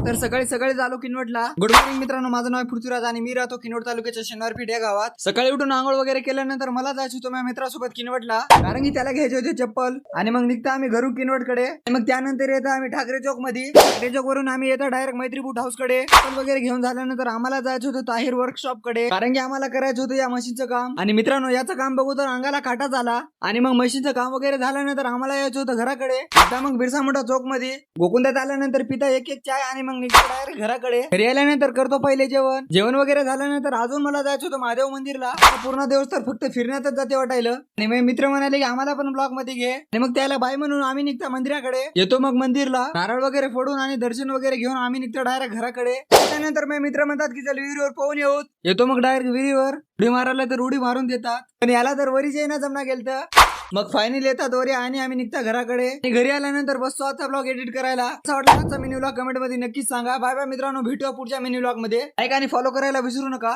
तर सकाळी सकाळी आलो किनवटला. गुड मॉर्निंग मित्रांनो, माझं नाव पृथ्वीराज आणि मी राहतो किनवट तालुक्याच्या शनिवारपेठ या गावात. सकाळी उठून आंघोळ वगैरे केल्यानंतर मला जायचं होतं माझ्या मित्रासोबत किनवटला, कारण की त्याला घ्यायचे होते चप्पल. आणि मग निघता आम्ही घरून किनवटकडे. मग त्यानंतर येतो आम्ही ठाकरे चौक मध्ये. ठाकरे चौक वरून आम्ही येतो डायरेक्ट मैत्री बूट हाऊस कडे. चप्पल वगैरे घेऊन झाल्यानंतर आम्हाला जायचं होतं ताहिर वर्कशॉप कडे, कारण की आम्हाला करायचं होतं या मशीनचं काम. आणि मित्रांनो, याचं काम बघू तर अंगाला काटा झाला. आणि मग मशीनचं काम वगैरे झाल्यानंतर आम्हाला यायचं होतं घराकडे. एकदा मग बिरसा मोठा चौक मध्ये गोकुंदात आल्यानंतर पिता एक एक चाय आणि मग निघतो डायरेक्ट घराकडे. घरी आल्यानंतर करतो पहिले जेवण वगैरे झाल्यानंतर अजून मला जायचं होतं महादेव मंदिरला. पूर्ण दिवस तर फक्त फिरण्यातच जाते वाटायला. आणि मग मित्र म्हणाले की आम्हाला पण ब्लॉग मध्ये घे. आणि मग त्याला बाय म्हणून आम्ही निघता मंदिराकडे. येतो मग मंदिरला नारळ वगैरे फोडून आणि दर्शन वगैरे घेऊन आम्ही निघतो डायरेक्ट घराकडे. त्यानंतर मग मित्र म्हणतात की चल विहिरीवर पोहून येतो मग डायरेक्ट विहिरीवर. उडी मारायला तर उडी मारून देतात, पण याला तर वरीच येणं जमना गेलं. मग फायनल येतात वरी आणि आम्ही निघता घराकडे. घरी आल्यानंतर बसतो आता ब्लॉग एडिट करायला. असा वाटला आजचा मिनी ब्लॉग कमेंट मध्ये नक्कीच सांगा. बाय बाय मित्रांनो, भेटूया पुढच्या मिनी ब्लॉग मध्ये. लाईक आणि फॉलो करायला विसरू नका.